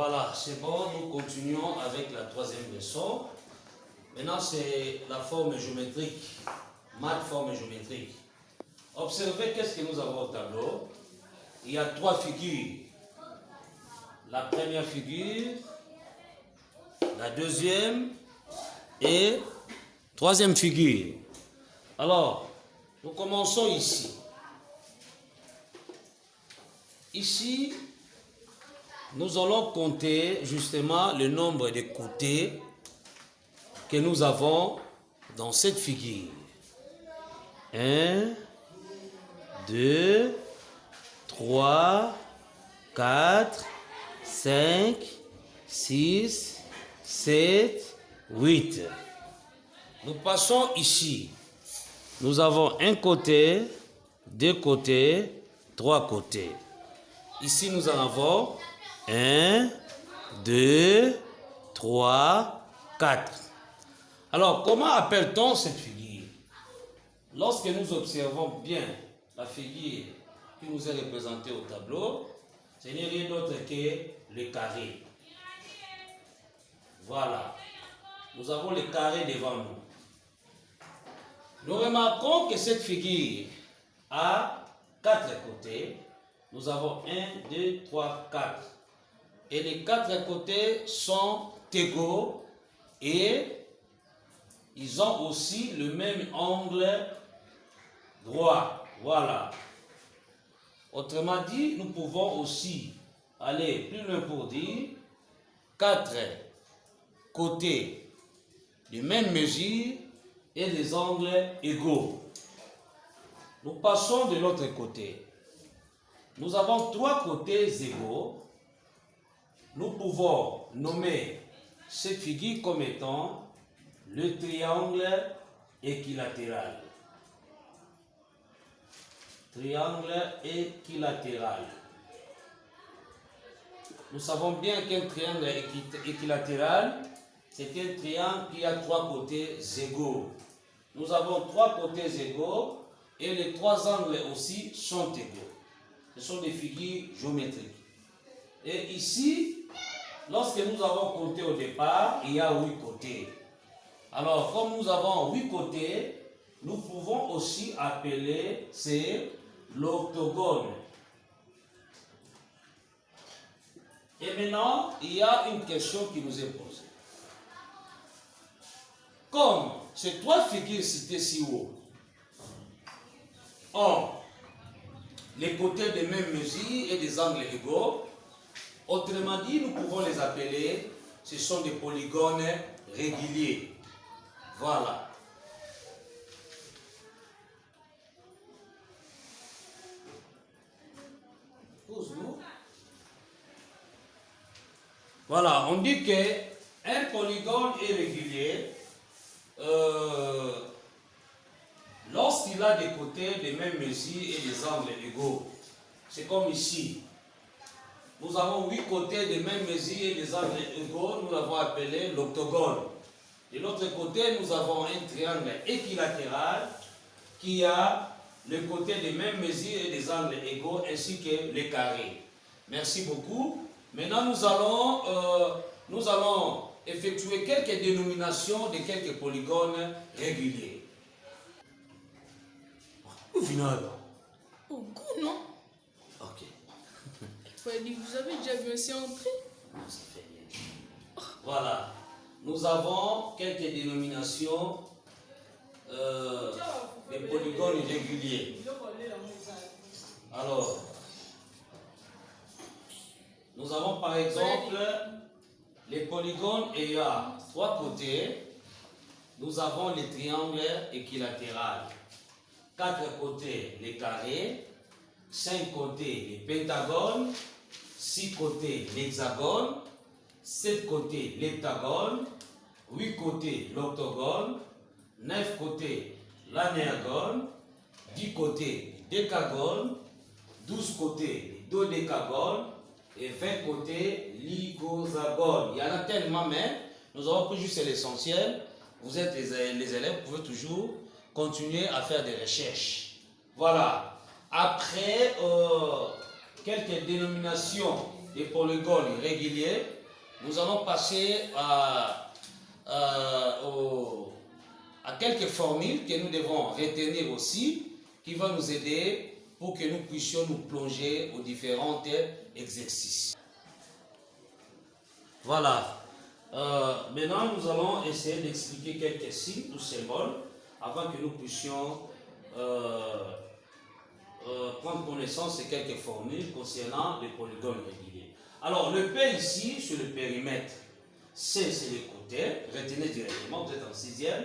Voilà, c'est bon, nous continuons avec la troisième leçon. Maintenant, c'est la forme géométrique, maths forme géométrique. Observez qu'est-ce que nous avons au tableau. Il y a trois figures. La première figure, la deuxième et troisième figure. Alors, nous commençons ici. Ici, nous allons compter justement le nombre de côtés que nous avons dans cette figure. 1, 2, 3, 4, 5, 6, 7, 8. Nous passons ici. Nous avons un côté, deux côtés, trois côtés. Ici, nous en avons 1, 2, 3, 4. Alors, comment appelle-t-on cette figure? Lorsque nous observons bien la figure qui nous est représentée au tableau, ce n'est rien d'autre que le carré. Voilà. Nous avons le carré devant nous. Nous remarquons que cette figure a 4 côtés. Nous avons 1, 2, 3, 4. Et les 4 côtés sont égaux et ils ont aussi le même angle droit. Voilà. Autrement dit, nous pouvons aussi aller plus loin pour dire 4 côtés de même mesure et des angles égaux. Nous passons de l'autre côté. Nous avons 3 côtés égaux. Nous pouvons nommer cette figure comme étant le triangle équilatéral. Triangle équilatéral. Nous savons bien qu'un triangle équilatéral, c'est un triangle qui a 3 côtés égaux. Nous avons 3 côtés égaux et les 3 angles aussi sont égaux. Ce sont des figures géométriques. Et ici, lorsque nous avons compté au départ, il y a 8 côtés. Alors, comme nous avons 8 côtés, nous pouvons aussi appeler c'est l'octogone. Et maintenant, il y a une question qui nous est posée. Comme ces 3 figures citées si haut ont les côtés de même mesure et des angles égaux, autrement dit, nous pouvons les appeler, ce sont des polygones réguliers. Voilà. Voilà, on dit qu'un polygone est régulier lorsqu'il a des côtés de même mesure et des angles égaux. C'est comme ici. Nous avons 8 côtés de même mesure et des angles égaux, nous l'avons appelé l'octogone. De l'autre côté, nous avons un triangle équilatéral qui a le côté de même mesure et des angles égaux ainsi que les carrés. Merci beaucoup. Maintenant, nous allons effectuer quelques dénominations de quelques polygones réguliers. Au final. Au goût, non? Ok. Vous avez déjà vu un si entré? Non, ça fait bien. Voilà. Nous avons quelques dénominations des polygones réguliers. Alors, nous avons par exemple les polygones ayant 3 côtés. Nous avons les triangles équilatérales. 4 côtés, les carrés. 5 côtés, les pentagones. 6 côtés, l'hexagone. 7 côtés, l'heptagone. 8 côtés, l'octogone. 9 côtés, l'anéagone. 10 côtés, décagone. 12 côtés, les dodécagones. Et 20 côtés, l'icosagone. Il y en a tellement, mais nous avons pris juste l'essentiel. Vous êtes les élèves, vous pouvez toujours continuer à faire des recherches. Voilà. Après quelques dénominations des polygones réguliers, nous allons passer à quelques formules que nous devons retenir aussi, qui vont nous aider pour que nous puissions nous plonger aux différents exercices. Voilà. Maintenant, nous allons essayer d'expliquer quelques signes ou symboles avant que nous puissions prendre connaissance de quelques formules concernant les polygones réguliers. Alors, le P ici, sur le périmètre, C, c'est les côtés. Retenez directement, vous êtes en sixième.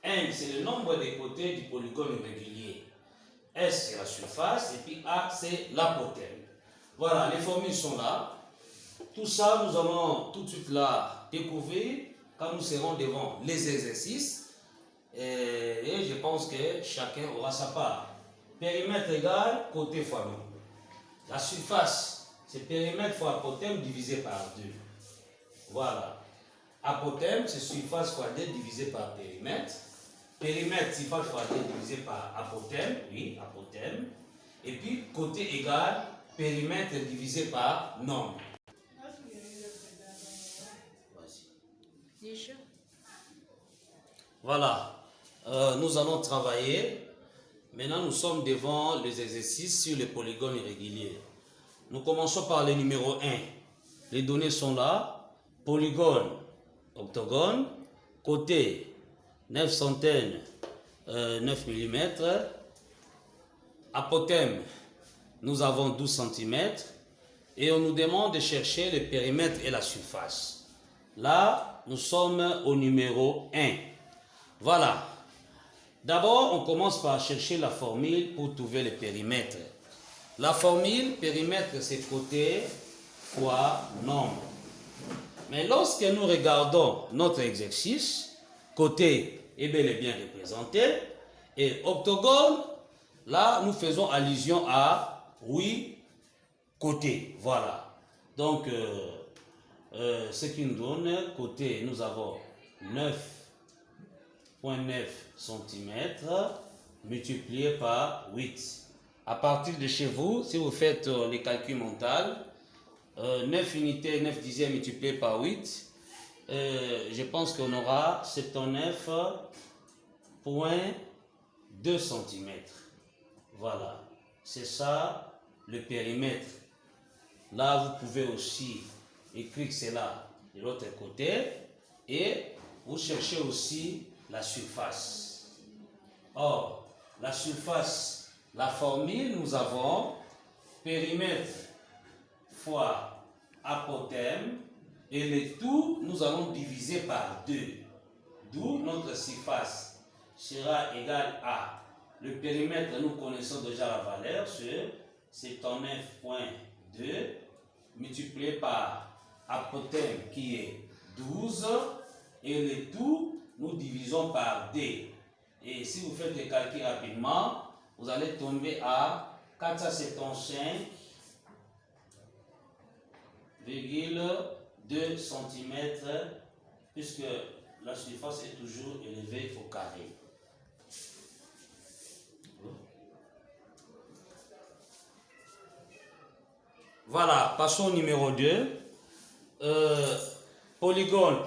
N, c'est le nombre des côtés du polygone régulier. S, c'est la surface. Et puis A, c'est l'apotème. Voilà, les formules sont là. Tout ça, nous allons tout de suite là découvrir quand nous serons devant les exercices. Et je pense que chacun aura sa part. Périmètre égal côté fois nombre. La surface, c'est périmètre fois apotème divisé par 2. Voilà. Apotème, c'est surface fois d divisé par périmètre. Périmètre, surface fois d divisé par apotème. Oui, apotème. Et puis, côté égal, périmètre divisé par nombre. Déjà. Voilà. Nous allons travailler. Maintenant, nous sommes devant les exercices sur les polygones irréguliers. Nous commençons par le numéro 1. Les données sont là. Polygone, octogone, côté 9 centaines, 9 mm. Apotème, nous avons 12 cm. Et on nous demande de chercher le périmètre et la surface. Là, nous sommes au numéro 1. Voilà. D'abord, on commence par chercher la formule pour trouver le périmètre. La formule, périmètre, c'est côté fois nombre. Mais lorsque nous regardons notre exercice, côté est bel et bien représenté, et octogone, là, nous faisons allusion à 8 côtés. Voilà. Donc, ce qui nous donne, côté, nous avons 9,9 cm multiplié par 8. À partir de chez vous, si vous faites les calculs mentaux, 9 unités, 9 dixièmes multiplié par 8, je pense qu'on aura 79,2 cm. Voilà, c'est ça le périmètre. Là, vous pouvez aussi écrire cela de l'autre côté et vous cherchez aussi la surface. Or, la surface, la formule, nous avons périmètre fois apotème et le tout, nous allons diviser par 2. D'où notre surface sera égale à, le périmètre, nous connaissons déjà la valeur, c'est 79,2 multiplié par apotème qui est 12 et le tout, nous divisons par D. Et si vous faites les calculs rapidement, vous allez tomber à 475,2 cm puisque la surface est toujours élevée au carré. Voilà, passons au numéro 2. Polygone,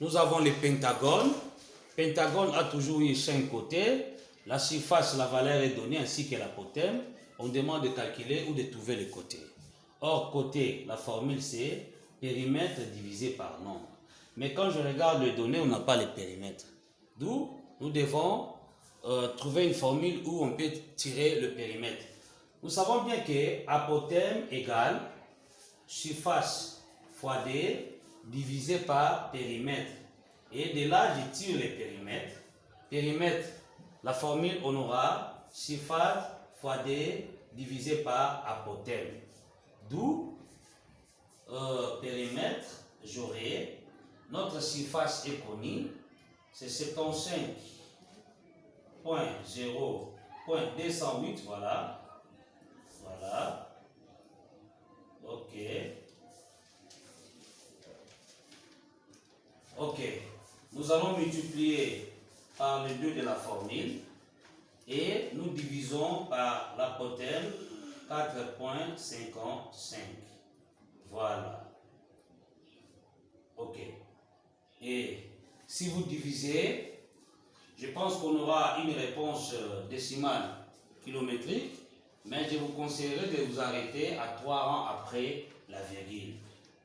nous avons les pentagones. Pentagone a toujours eu 5 côtés. La surface, la valeur est donnée ainsi que l'apotème. On demande de calculer ou de trouver les côtés. Or, côté, la formule c'est périmètre divisé par nombre. Mais quand je regarde les données, on n'a pas les périmètres. D'où nous devons trouver une formule où on peut tirer le périmètre. Nous savons bien que apotème égale surface fois D divisé par périmètre. Et de là, je tire les périmètres. Périmètre, la formule, on aura surface fois D divisé par apotème. D'où périmètre, j'aurai notre surface est connue, c'est 75,0.208, voilà. Voilà. Ok. Ok. Nous allons multiplier par le 2 de la formule et nous divisons par l'apotème 4,55. Voilà. Ok. Et si vous divisez, je pense qu'on aura une réponse décimale kilométrique, mais je vous conseillerais de vous arrêter à 3 rangs après la virgule.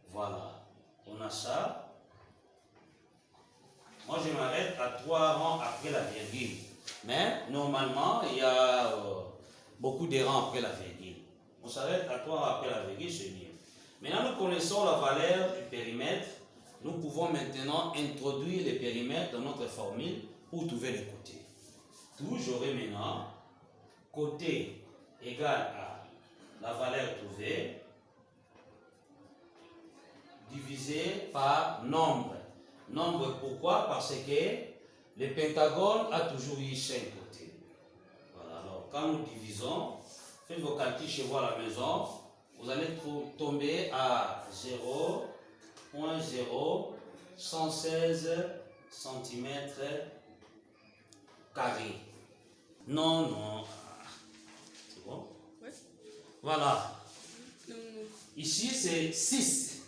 Voilà. On a ça. Moi, je m'arrête à 3 rangs après la virgule. Mais normalement, il y a beaucoup de rangs après la virgule. On s'arrête à 3 rangs après la virgule, c'est mieux. Maintenant, nous connaissons la valeur du périmètre. Nous pouvons maintenant introduire les périmètres dans notre formule pour trouver les côtés. Toujours et maintenant, côté égal à la valeur trouvée divisé par nombre. Nombre pourquoi? Parce que le pentagone a toujours eu 5 côtés. Voilà, alors quand nous divisons, faites vos calculs chez vous à la maison, vous allez tomber à 0,0116 cm carré. Non, non. C'est bon? Ouais. Voilà. Non, non. Ici, c'est 6.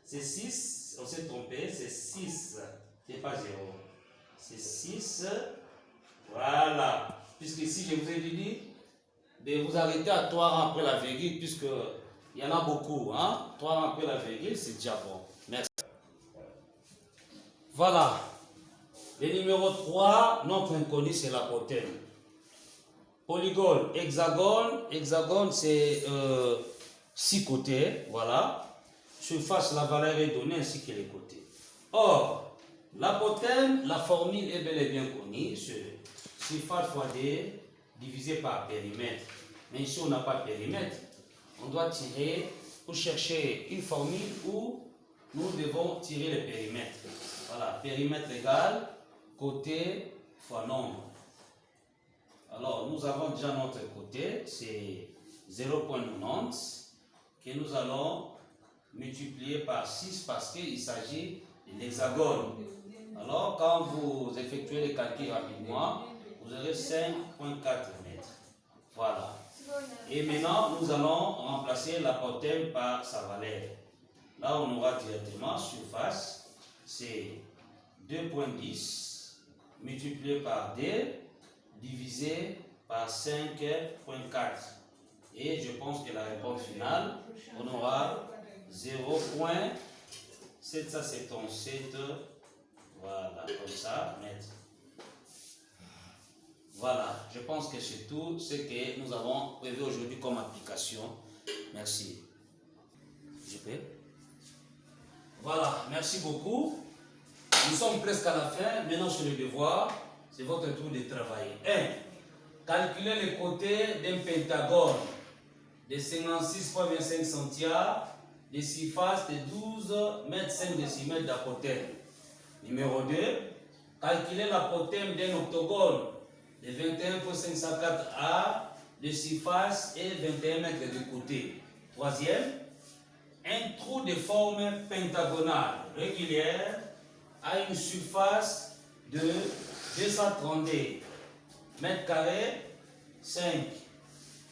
C'est 6. On s'est trompé. C'est 6. C'est pas 0. C'est 6. Voilà. Puisque ici, je vous ai dit de vous arrêter à 3 rangs après la virgule, puisque il y en a beaucoup. Hein? 3 rangs après la virgule, c'est déjà bon. Merci. Voilà. Le numéro 3, notre inconnu, c'est l'apotème. Polygone, hexagone. Hexagone, c'est 6 côtés. Voilà. Surface, la valeur est donnée ainsi que les côtés. Or, l'apotème, la formule est bel et bien connue. C'est surface fois d divisé par périmètre. Mais ici, on n'a pas de périmètre. On doit tirer pour chercher une formule où nous devons tirer le périmètre. Voilà, périmètre égal côté fois nombre. Alors, nous avons déjà notre côté, c'est 0,90 que nous allons multiplier par 6 parce qu'il s'agit de l'hexagone. Alors, quand vous effectuez les calculs rapidement, vous aurez 5,4 mètres. Voilà. Et maintenant, nous allons remplacer l'apotème par sa valeur. Là, on aura directement surface, c'est 2,10 multiplié par d divisé par 5,4. Et je pense que la réponse finale, on aura 0,777. Voilà, comme ça, mètre. Voilà, je pense que c'est tout ce que nous avons prévu aujourd'hui comme application. Merci. Je peux? Voilà, merci beaucoup. Nous sommes presque à la fin. Maintenant, sur le devoir, c'est votre tour de travailler. 1. Calculez les côtés d'un pentagone de 56,25 centiards, de surface de 12 mètres 5 décimètres d'apotème. Numéro 2. Calculez l'apotème d'un octogone de 21,504 A de surface et 21 mètres de côté. Troisième. Un trou de forme pentagonale régulière a une surface de 232 mètres carrés, 5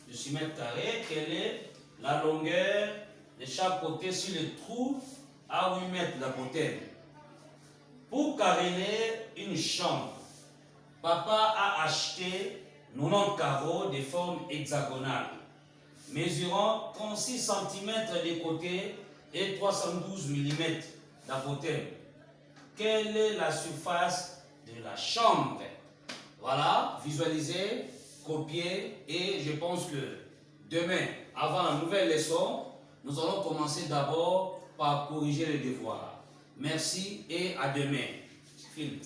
de 6 mètres carrés. Quelle est la longueur de chaque côté sur le trou à 8 mètres d'apotème? Pour caréner une chambre, papa a acheté 90 carreaux de forme hexagonale, mesurant 36 cm de côté et 312 mm d'apotème. Quelle est la surface de la chambre? Voilà, visualisez, copiez, et je pense que demain, avant la nouvelle leçon, nous allons commencer d'abord par corriger les devoirs. Merci et à demain. Film.